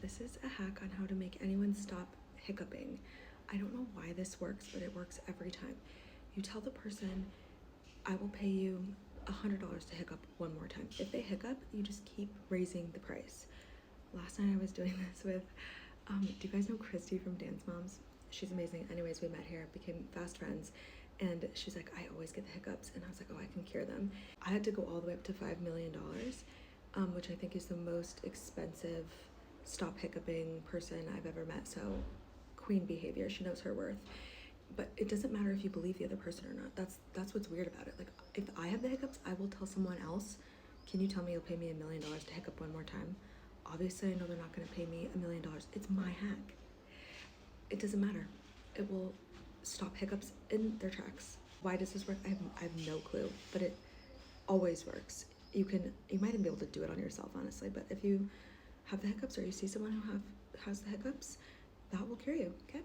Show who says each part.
Speaker 1: this is a hack on how to make anyone stop hiccuping. I don't know why this works, but it works every time. You tell the person, I will pay you $100 to hiccup one more time. If they hiccup, you just keep raising the price. Last night I was doing this with, do you guys know Christy from Dance Moms? She's amazing. Anyways, we met here, became fast friends, and she's like, I always get the hiccups, and I was like, oh, I can cure them. I had to go all the way up to $5 million, which I think is the most expensive stop hiccuping person I've ever met. So queen behavior, she knows her worth. But it doesn't matter if you believe the other person or not. That's what's weird about it. Like, if I have the hiccups, I will tell someone else, can you tell me you'll pay me $1 million to hiccup one more time? Obviously, I know they're not gonna pay me $1 million. It's my hack. It doesn't matter. It will stop hiccups in their tracks. Why does this work? I have no clue, but it always works. You might even be able to do it on yourself, honestly, but if you have the hiccups or you see someone who has the hiccups, that will cure you, okay?